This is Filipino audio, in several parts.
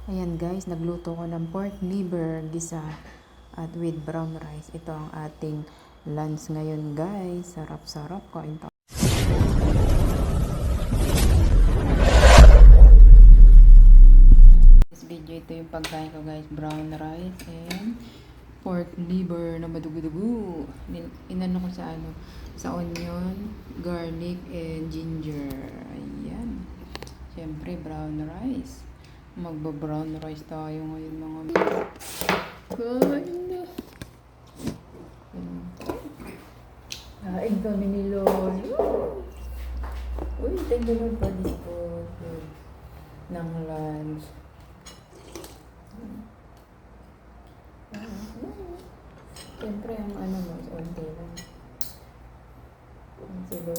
Ayan guys, nagluto ko ng pork liver gisa at with brown rice. Ito ang ating lunch ngayon guys. Sarap-sarap. Kain tayo. This video, ito yung pagkain ko guys. Brown rice and pork liver na madugo-dugo. Inano ko sa onion, garlic, and ginger. Ayan. Siyempre, brown rice. Magba-brown rice tayo ngayon mga kain na. Kain kami ni Lolo. Uy, thank you Lord for this food. Ng lunch. Siyempre, ang ano mo, onti lang. Ang silo.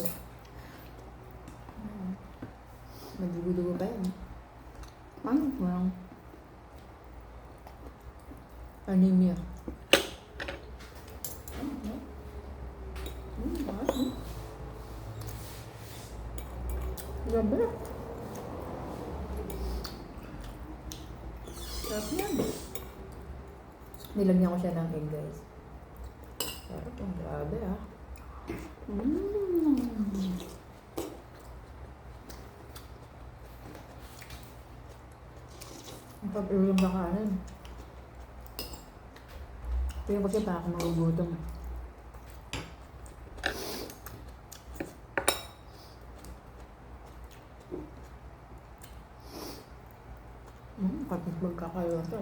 Madugo-dugo ba yan? Walang anemia. Grabe. Sarap yan. Nilagyan ko siya ng egg guys. Sarap ang grabe ah. Ang pag-ulam na kanin. Kaya kasi pa ako magugutom. Kapag magkakayo ito,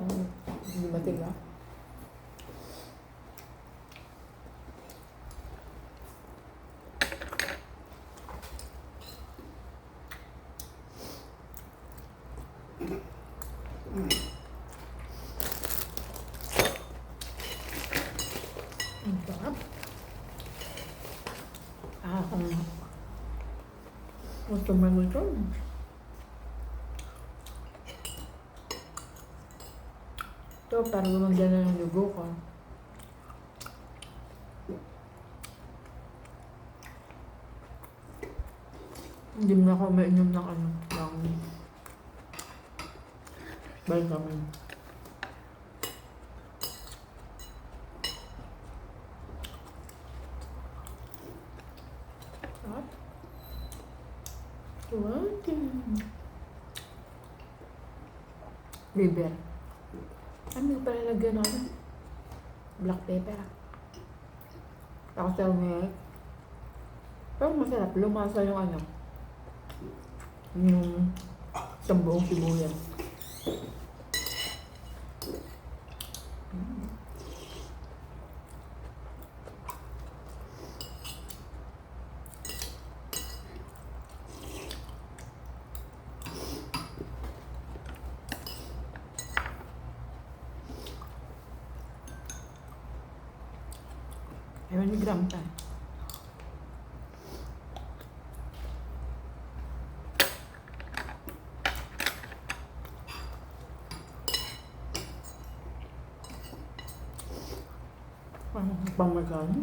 hindi matiga. Ang sarap. Gusto mo ito? Ito, para lumagyan na ng dugo ko. Hindi mo na ako mainom ng vitamin. Sarap. Liver. Ano pa nalagyan ako? Black pepper. Tapos turmeric. Pero masarap. Lumasa yung yung isang buong sibuyas. Ewan ni gram tayo. Pamagano.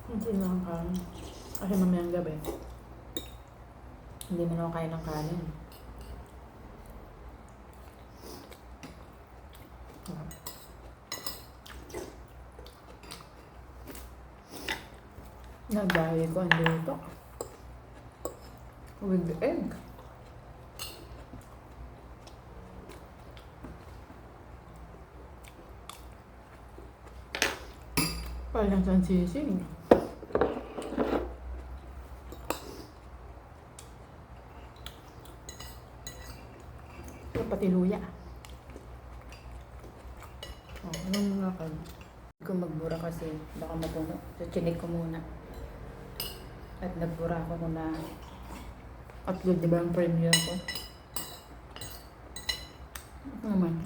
Hindi na ang kanin. Kasi mamayang gabi. Hindi mo na ako kain ng kanin. Nagdahil ko ang luto. With egg. Parang saan sisig. Pati luya. Anong nga ka? Hindi ko magbura kasi baka matuno. So, chinik ko muna. At nagbura ako muna. Upload, diba ang premiere ko? Ano naman?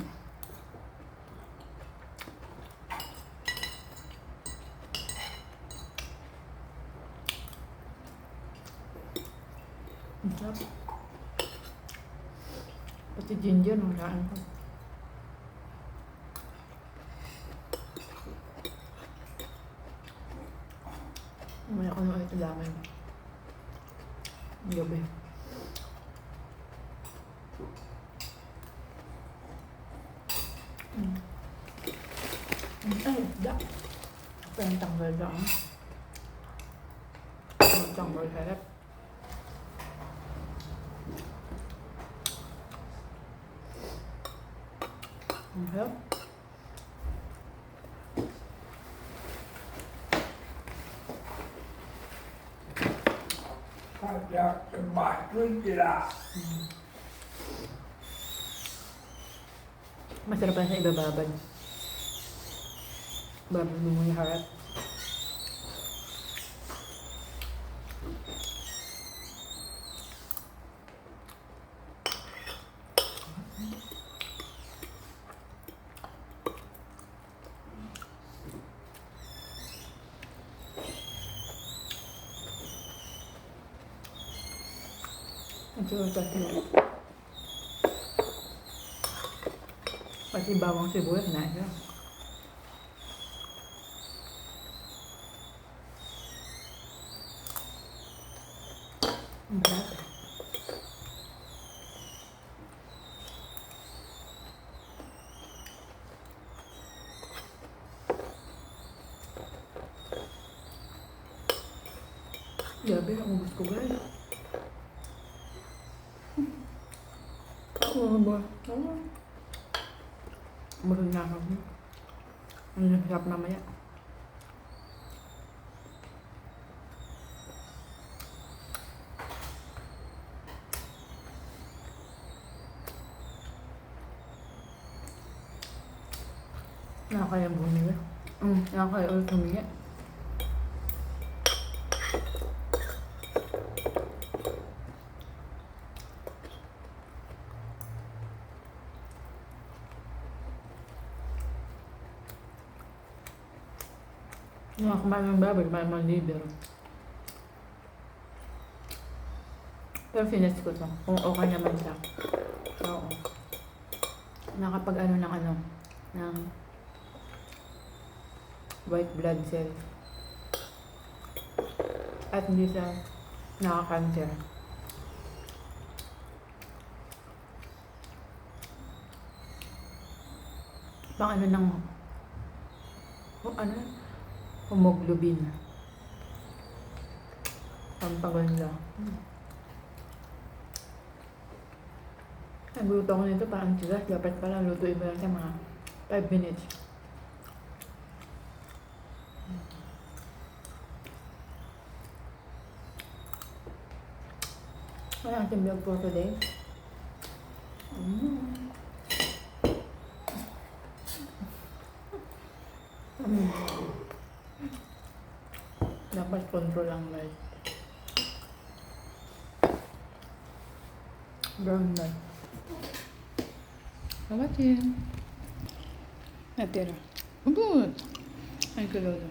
Ang sarap. Pati ginger, nakaan ko. dami. Gabi. Ay, isda. Parang tanggal lang. Tanggal harap. Ang harap. Kaya kumain sila. Masarap pa sa ibababad. Babad mo yung harap. Ito yung tatlo. Pati bawang sibuyas na siya. Ang sarap. Grabe, ang ubus ko guys. Ako ba? Marunong na ako. Ang sarap mamaya. Nakakaya bumili. Nakakaya ulit bumili. Nakakaman ng baboy, may liver. Pero finis ko to. Kung okay naman siya. Oo. Nakapag ano ng white blood cell. At hindi siya nakaka-cancer. Pang ano ng hemoglobin. Pampaganda. Nagluto ako nito parang tigas. Dapat pala lutuin mo lang siya mga 5 minutes. Ano ang ating vlog for today? Dapat control lang guys. Brown na. Kawatin. Natira. Good. Ay, kalolo.